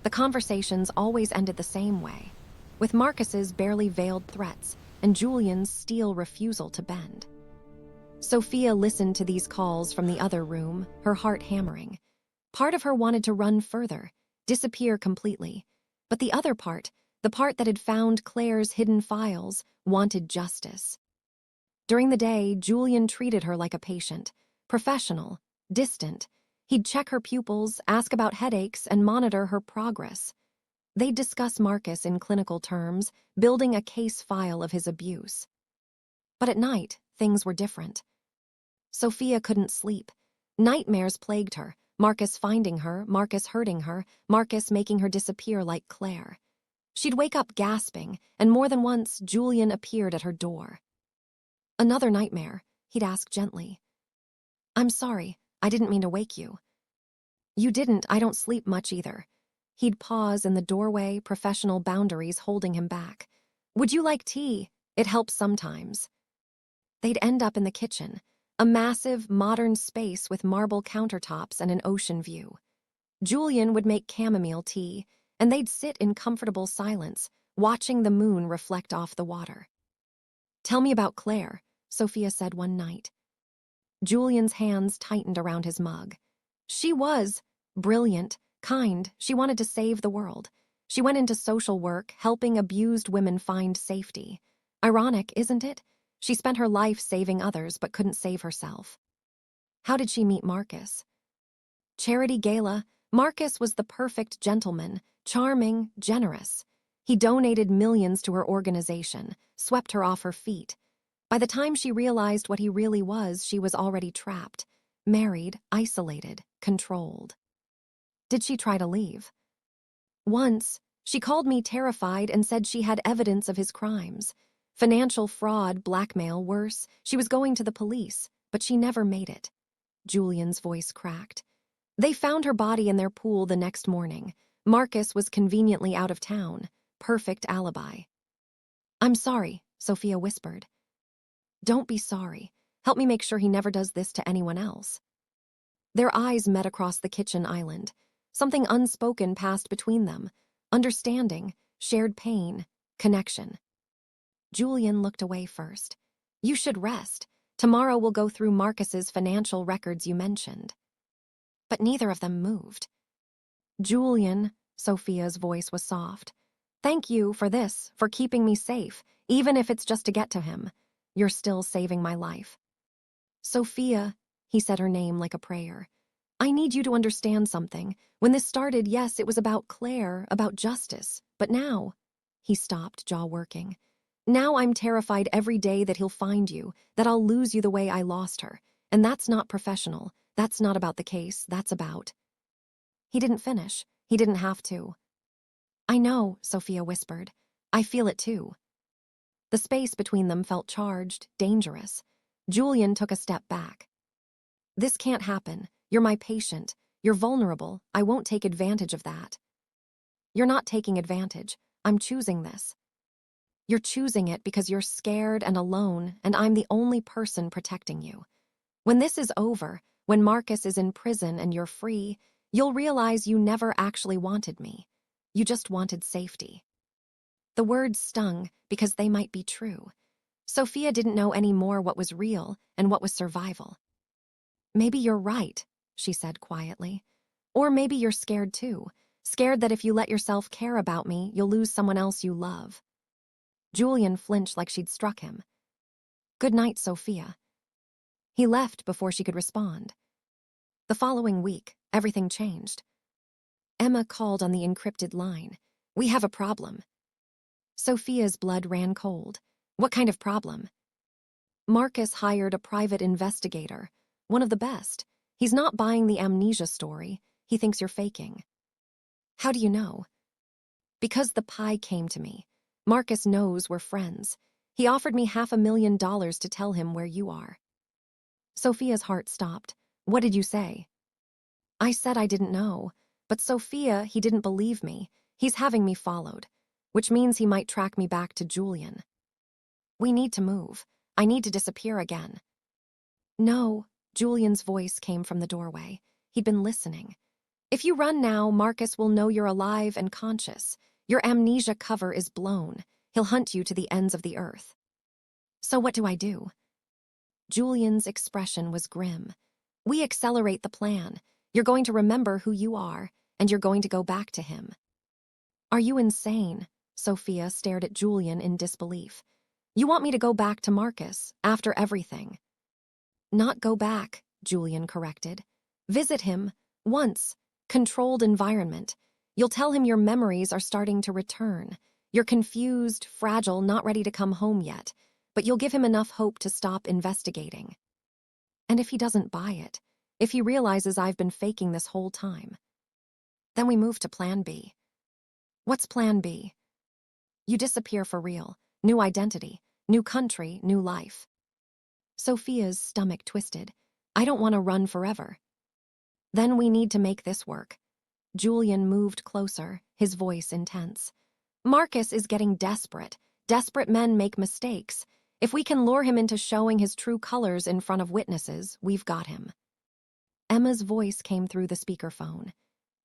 The conversations always ended the same way, with Marcus's barely veiled threats and Julian's steel refusal to bend. Sophia listened to these calls from the other room, her heart hammering. Part of her wanted to run further, disappear completely, but the other part, the part that had found Claire's hidden files, wanted justice. During the day, Julian treated her like a patient, professional, distant. He'd check her pupils, ask about headaches, and monitor her progress. They'd discuss Marcus in clinical terms, building a case file of his abuse. But at night, things were different. Sophia couldn't sleep. Nightmares plagued her, Marcus finding her, Marcus hurting her, Marcus making her disappear like Claire. She'd wake up gasping, and more than once, Julian appeared at her door. "Another nightmare," he'd ask gently. "I'm sorry, I didn't mean to wake you." "You didn't, I don't sleep much either." He'd pause in the doorway, professional boundaries holding him back. "Would you like tea? It helps sometimes." They'd end up in the kitchen, a massive, modern space with marble countertops and an ocean view. Julian would make chamomile tea, and they'd sit in comfortable silence, watching the moon reflect off the water. "Tell me about Claire," Sophia said one night. Julian's hands tightened around his mug. "She was brilliant, kind. She wanted to save the world. She went into social work, helping abused women find safety. Ironic, isn't it? She spent her life saving others but couldn't save herself." "How did she meet Marcus?" "Charity gala. Marcus was the perfect gentleman, charming, generous. He donated millions to her organization, swept her off her feet. By the time she realized what he really was, she was already trapped, married, isolated, controlled." "Did she try to leave?" "Once, she called me terrified and said she had evidence of his crimes. Financial fraud, blackmail, worse. She was going to the police, but she never made it." Julian's voice cracked. "They found her body in their pool the next morning. Marcus was conveniently out of town. Perfect alibi." "I'm sorry," Sophia whispered. "Don't be sorry. Help me make sure he never does this to anyone else." Their eyes met across the kitchen island. Something unspoken passed between them. Understanding, shared pain, connection. Julian looked away first. "You should rest. Tomorrow we'll go through Marcus's financial records you mentioned." But neither of them moved. "Julian," Sophia's voice was soft. "Thank you for this, for keeping me safe, even if it's just to get to him. You're still saving my life." "Sophia," he said her name like a prayer. "I need you to understand something. When this started, yes, it was about Claire, about justice. But now—" He stopped, jaw working. "Now I'm terrified every day that he'll find you, that I'll lose you the way I lost her. And that's not professional. That's not about the case. That's about—" He didn't finish. He didn't have to. "I know," Sophia whispered. "I feel it too." The space between them felt charged, dangerous. Julian took a step back. "This can't happen. You're my patient. You're vulnerable. I won't take advantage of that." "You're not taking advantage. I'm choosing this." "You're choosing it because you're scared and alone, and I'm the only person protecting you. When this is over, when Marcus is in prison and you're free, you'll realize you never actually wanted me. You just wanted safety." The words stung because they might be true. Sophia didn't know any more what was real and what was survival. "Maybe you're right," she said quietly. "Or maybe you're scared too. Scared that if you let yourself care about me, you'll lose someone else you love." Julian flinched like she'd struck him. "Good night, Sophia." He left before she could respond. The following week, everything changed. Emma called on the encrypted line. "We have a problem." Sophia's blood ran cold. "What kind of problem?" "Marcus hired a private investigator, one of the best. He's not buying the Amnesia story. He thinks you're faking." "How do you know?" "Because the pie came to me. Marcus knows we're friends. He offered me $500,000 to tell him where you are." Sophia's heart stopped. "What did you say?" "I said I didn't know. But Sophia, he didn't believe me. He's having me followed, which means he might track me back to Julian." "We need to move. I need to disappear again." "No," Julian's voice came from the doorway. He'd been listening. If you run now, Marcus will know you're alive and conscious. Your amnesia cover is blown. He'll hunt you to the ends of the earth. So what do I do? Julian's expression was grim. We accelerate the plan. You're going to remember who you are, and you're going to go back to him. Are you insane? Sophia stared at Julian in disbelief. You want me to go back to Marcus, after everything? Not go back, Julian corrected. Visit him, once, controlled environment. You'll tell him your memories are starting to return. You're confused, fragile, not ready to come home yet, but you'll give him enough hope to stop investigating. And if he doesn't buy it, if he realizes I've been faking this whole time, then we move to Plan B. What's Plan B? You disappear for real. New identity, new country, new life. Sophia's stomach twisted. I don't want to run forever. Then we need to make this work. Julian moved closer, his voice intense. Marcus is getting desperate. Desperate men make mistakes. If we can lure him into showing his true colors in front of witnesses, we've got him. Emma's voice came through the speakerphone.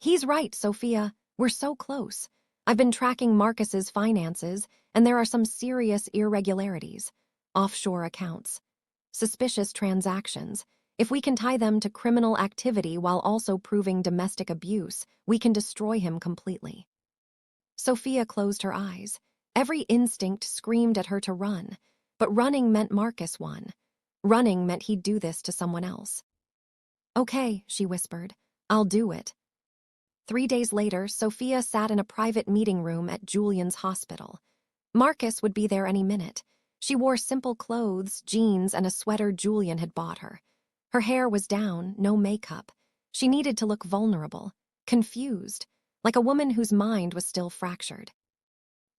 He's right, Sophia. We're so close. I've been tracking Marcus's finances, and there are some serious irregularities. Offshore accounts. Suspicious transactions. If we can tie them to criminal activity while also proving domestic abuse, we can destroy him completely. Sophia closed her eyes. Every instinct screamed at her to run, but running meant Marcus won. Running meant he'd do this to someone else. Okay, she whispered. I'll do it. 3 days later, Sophia sat in a private meeting room at Julian's hospital. Marcus would be there any minute. She wore simple clothes, jeans, and a sweater Julian had bought her. Her hair was down, no makeup. She needed to look vulnerable, confused, like a woman whose mind was still fractured.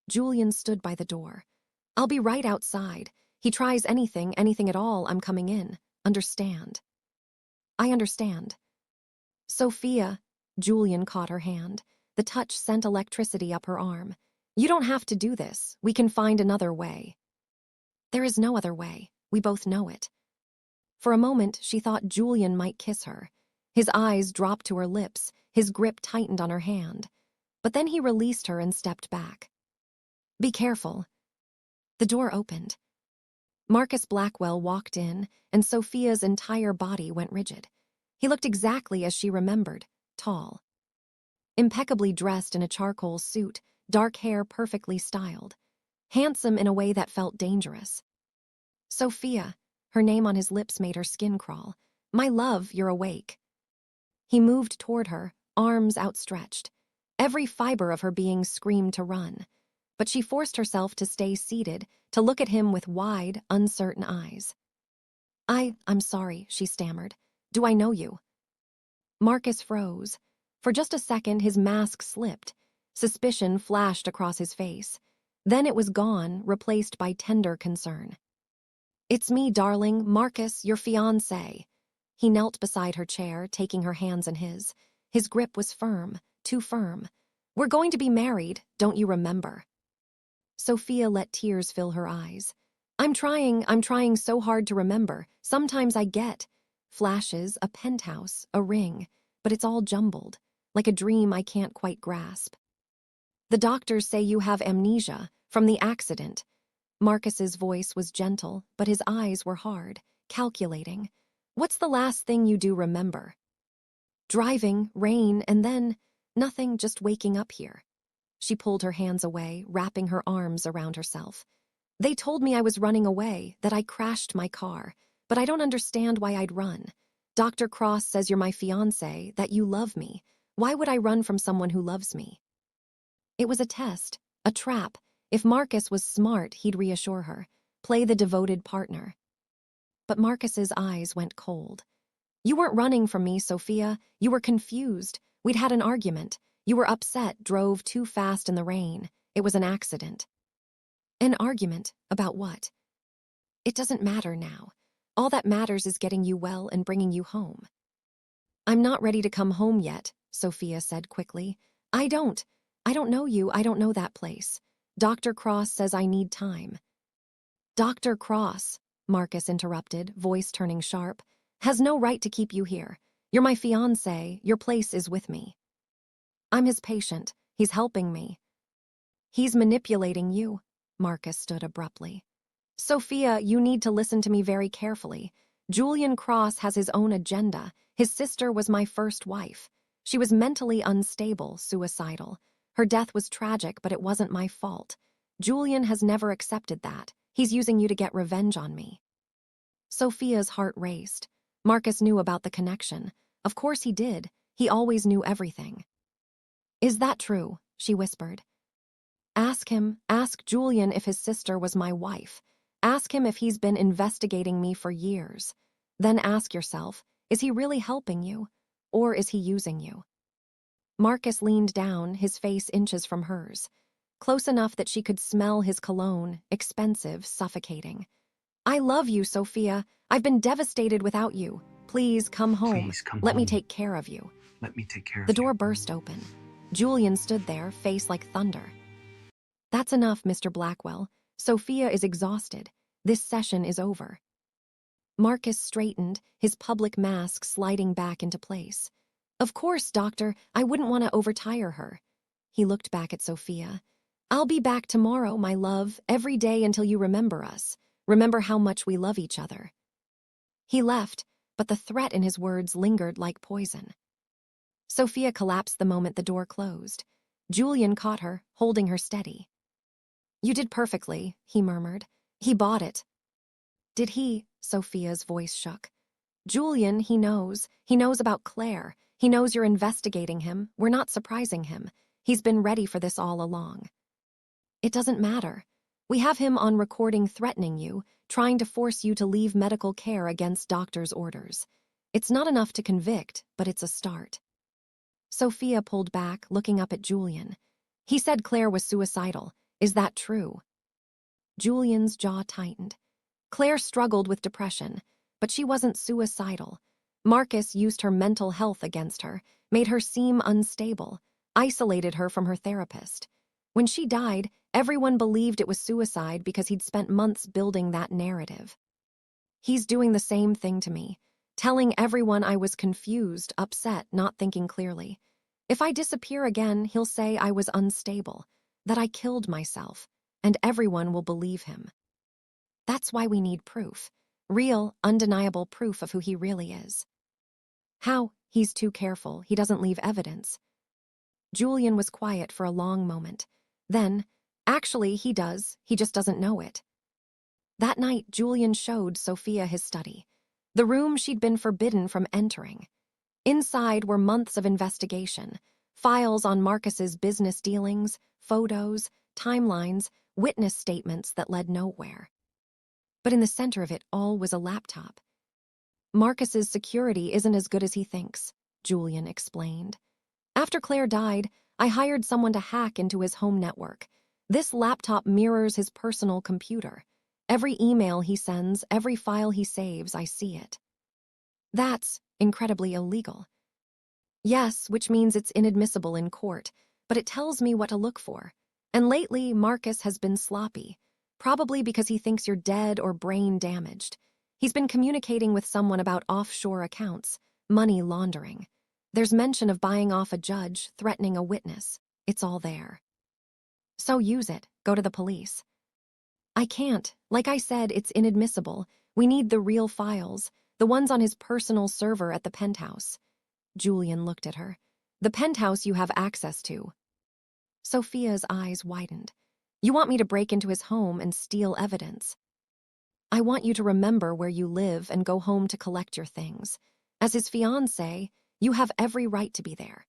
Julian stood by the door. I'll be right outside. He tries anything at all, I'm coming in. Understand? I understand. Sophia, Julian caught her hand. The touch sent electricity up her arm. You don't have to do this. We can find another way. There is no other way. We both know it. For a moment, she thought Julian might kiss her. His eyes dropped to her lips, his grip tightened on her hand. But then he released her and stepped back. Be careful. The door opened. Marcus Blackwell walked in, and Sophia's entire body went rigid. He looked exactly as she remembered, tall. Impeccably dressed in a charcoal suit, dark hair perfectly styled. Handsome in a way that felt dangerous. Sophia, her name on his lips made her skin crawl. My love, you're awake. He moved toward her, arms outstretched. Every fiber of her being screamed to run. But she forced herself to stay seated, to look at him with wide, uncertain eyes. I'm sorry, she stammered. Do I know you? Marcus froze. For just a second, his mask slipped. Suspicion flashed across his face. Then it was gone, replaced by tender concern. It's me, darling, Marcus, your fiancé. He knelt beside her chair, taking her hands in his. His grip was firm, too firm. We're going to be married, don't you remember? Sophia let tears fill her eyes. I'm trying so hard to remember. Sometimes I get flashes, a penthouse, a ring, but it's all jumbled, like a dream I can't quite grasp. The doctors say you have amnesia from the accident. Marcus's voice was gentle, but his eyes were hard, calculating. What's the last thing you do remember? Driving, rain, and then nothing, just waking up here. She pulled her hands away, wrapping her arms around herself. They told me I was running away, that I crashed my car, but I don't understand why I'd run. Dr. Cross says you're my fiancé, that you love me. Why would I run from someone who loves me? It was a test, a trap. If Marcus was smart, he'd reassure her, play the devoted partner. But Marcus's eyes went cold. You weren't running from me, Sophia. You were confused. We'd had an argument. You were upset, drove too fast in the rain. It was an accident. An argument? About what? It doesn't matter now. All that matters is getting you well and bringing you home. I'm not ready to come home yet, Sophia said quickly. I don't know you. I don't know that place. Dr. Cross says I need time. Dr. Cross, Marcus interrupted, voice turning sharp, has no right to keep you here. You're my fiancé. Your place is with me. I'm his patient. He's helping me. He's manipulating you. Marcus stood abruptly. Sophia, you need to listen to me very carefully. Julian Cross has his own agenda. His sister was my first wife. She was mentally unstable, suicidal. Her death was tragic, but it wasn't my fault. Julian has never accepted that. He's using you to get revenge on me. Sophia's heart raced. Marcus knew about the connection. Of course he did. He always knew everything. Is that true? She whispered. Ask Julian if his sister was my wife. Ask him if he's been investigating me for years. Then ask yourself, is he really helping you? Or is he using you? Marcus leaned down, his face inches from hers. Close enough that she could smell his cologne, expensive, suffocating. I love you, Sophia. I've been devastated without you. Please come home. Please come Let me home. take care of you. Let me take care of The you. door burst open. Julian stood there, face like thunder. That's enough, Mr. Blackwell. Sophia is exhausted. This session is over. Marcus straightened, his public mask sliding back into place. Of course, Doctor, I wouldn't want to overtire her. He looked back at Sophia. I'll be back tomorrow, my love, every day until you remember us. Remember how much we love each other. He left, but the threat in his words lingered like poison. Sophia collapsed the moment the door closed. Julian caught her, holding her steady. You did perfectly, he murmured. He bought it. Did he? Sophia's voice shook. Julian, he knows. He knows about Claire. He knows you're investigating him. We're not surprising him. He's been ready for this all along. It doesn't matter. We have him on recording threatening you, trying to force you to leave medical care against doctor's orders. It's not enough to convict, but it's a start. Sophia pulled back, looking up at Julian. He said Claire was suicidal. Is that true? Julian's jaw tightened. Claire struggled with depression, but she wasn't suicidal. Marcus used her mental health against her, made her seem unstable, isolated her from her therapist. When she died, everyone believed it was suicide because he'd spent months building that narrative. He's doing the same thing to me, telling everyone I was confused, upset, not thinking clearly. If I disappear again, he'll say I was unstable, that I killed myself, and everyone will believe him. That's why we need proof. Real, undeniable proof of who he really is. How? He's too careful. He doesn't leave evidence. Julian was quiet for a long moment. Then, actually, he does. He just doesn't know it. That night, Julian showed Sophia his study, the room she'd been forbidden from entering. Inside were months of investigation, files on Marcus's business dealings, photos, timelines, witness statements that led nowhere. But in the center of it all was a laptop. Marcus's security isn't as good as he thinks, Julian explained. After Claire died, I hired someone to hack into his home network. This laptop mirrors his personal computer. Every email he sends, every file he saves, I see it. That's incredibly illegal. Yes, which means it's inadmissible in court, but it tells me what to look for. And lately, Marcus has been sloppy, probably because he thinks you're dead or brain damaged. He's been communicating with someone about offshore accounts, money laundering. There's mention of buying off a judge, threatening a witness. It's all there. So use it. Go to the police. I can't. Like I said, it's inadmissible. We need the real files, the ones on his personal server at the penthouse. Julian looked at her. The penthouse you have access to. Sophia's eyes widened. You want me to break into his home and steal evidence? I want you to remember where you live and go home to collect your things. As his fiancé, you have every right to be there.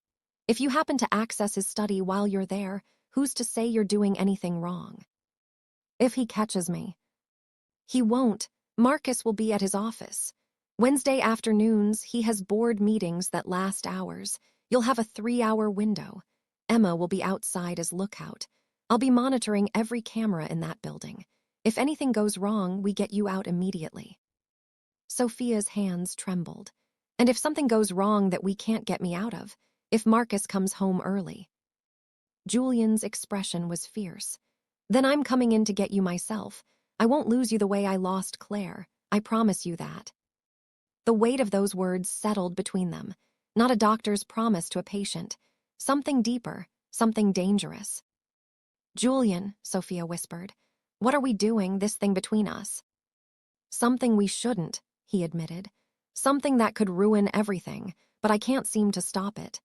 If you happen to access his study while you're there, who's to say you're doing anything wrong? If he catches me. He won't. Marcus will be at his office. Wednesday afternoons, he has board meetings that last hours. You'll have a 3-hour window. Emma will be outside as lookout. I'll be monitoring every camera in that building. If anything goes wrong, we get you out immediately. Sophia's hands trembled. And if something goes wrong that we can't get me out of, if Marcus comes home early. Julian's expression was fierce. Then I'm coming in to get you myself. I won't lose you the way I lost Claire. I promise you that. The weight of those words settled between them, not a doctor's promise to a patient. Something deeper, something dangerous. "Julian," Sophia whispered, "what are we doing, this thing between us?" "Something we shouldn't," he admitted. "Something that could ruin everything, but I can't seem to stop it."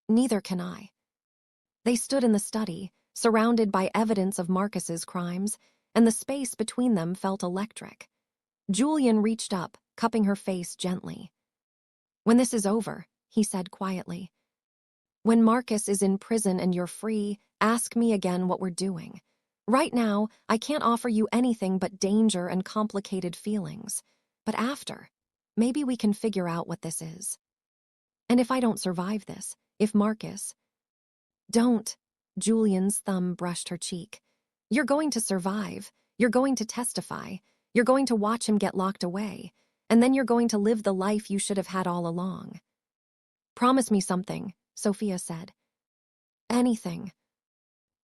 "Neither can I." They stood in the study, surrounded by evidence of Marcus's crimes, and the space between them felt electric. Julian reached up, cupping her face gently. "When this is over," he said quietly, "when Marcus is in prison and you're free, ask me again what we're doing. Right now, I can't offer you anything but danger and complicated feelings. But after, maybe we can figure out what this is. And if I don't survive this, if Marcus—" "Don't," Julian's thumb brushed her cheek. "You're going to survive. You're going to testify. You're going to watch him get locked away. And then you're going to live the life you should have had all along." "Promise me something," Sophia said. "Anything.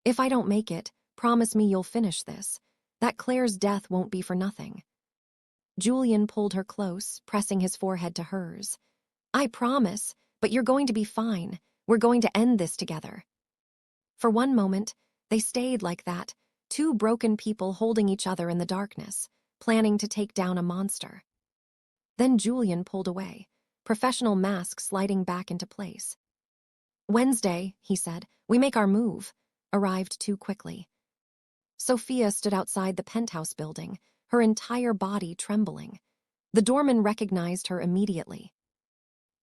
If I don't make it, promise me you'll finish this. That Claire's death won't be for nothing." Julian pulled her close, pressing his forehead to hers. "I promise, but you're going to be fine. We're going to end this together." For one moment, they stayed like that, two broken people holding each other in the darkness, planning to take down a monster. Then Julian pulled away, professional mask sliding back into place. "Wednesday," he said, "we make our move," arrived too quickly. Sophia stood outside the penthouse building, her entire body trembling. The doorman recognized her immediately.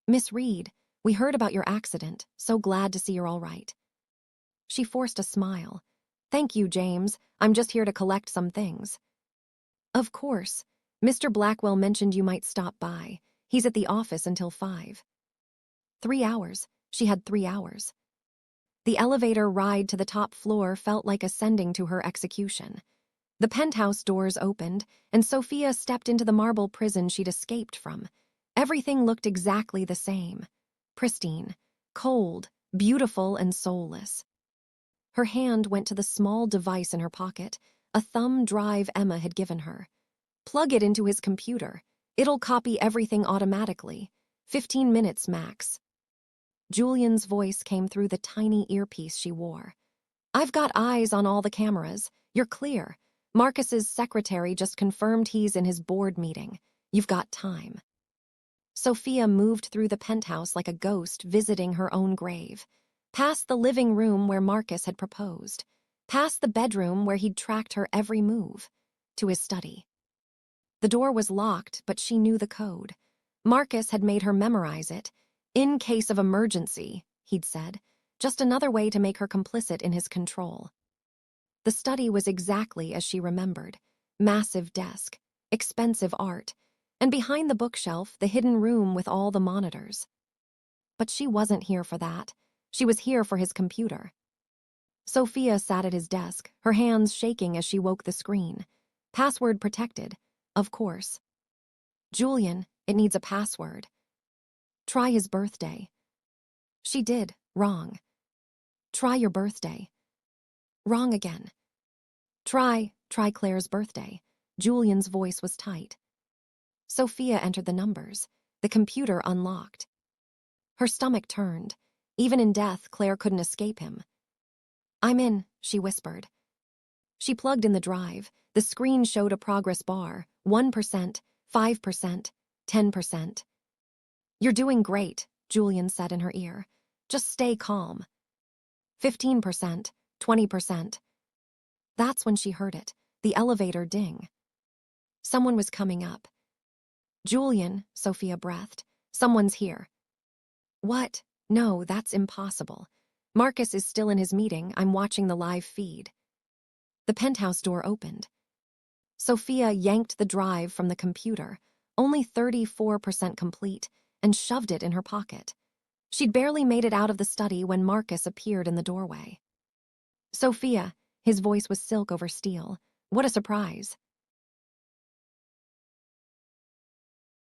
"Miss Reed, we heard about your accident. So glad to see you're all right." She forced a smile. "Thank you, James. I'm just here to collect some things." "Of course. Mr. Blackwell mentioned you might stop by. He's at the office until 5. 3 hours. She had 3 hours. The elevator ride to the top floor felt like ascending to her execution. The penthouse doors opened, and Sophia stepped into the marble prison she'd escaped from. Everything looked exactly the same. Pristine, cold, beautiful, and soulless. Her hand went to the small device in her pocket, a thumb drive Emma had given her. "Plug it into his computer. It'll copy everything automatically. 15 minutes max." Julian's voice came through the tiny earpiece she wore. "I've got eyes on all the cameras. You're clear. Marcus's secretary just confirmed he's in his board meeting. You've got time." Sophia moved through the penthouse like a ghost visiting her own grave. Past the living room where Marcus had proposed. Past the bedroom where he'd tracked her every move. To his study. The door was locked, but she knew the code. Marcus had made her memorize it. "In case of emergency," he'd said. Just another way to make her complicit in his control. The study was exactly as she remembered. Massive desk, expensive art, and behind the bookshelf, the hidden room with all the monitors. But she wasn't here for that. She was here for his computer. Sophia sat at his desk, her hands shaking as she woke the screen. Password protected, of course. "Julian, it needs a password." "Try his birthday." She did, wrong. "Try your birthday." Wrong again. Try Claire's birthday." Julian's voice was tight. Sophia entered the numbers. The computer unlocked. Her stomach turned. Even in death, Claire couldn't escape him. "I'm in," she whispered. She plugged in the drive. The screen showed a progress bar. 1%, 5%, 10%. "You're doing great," Julian said in her ear. "Just stay calm." 15%, 20%. That's when she heard it, the elevator ding. Someone was coming up. "Julian," Sophia breathed. "Someone's here." "What? No, that's impossible. Marcus is still in his meeting. I'm watching the live feed." The penthouse door opened. Sophia yanked the drive from the computer, only 34% complete, and shoved it in her pocket. She'd barely made it out of the study when Marcus appeared in the doorway. "Sophia," his voice was silk over steel. "What a surprise."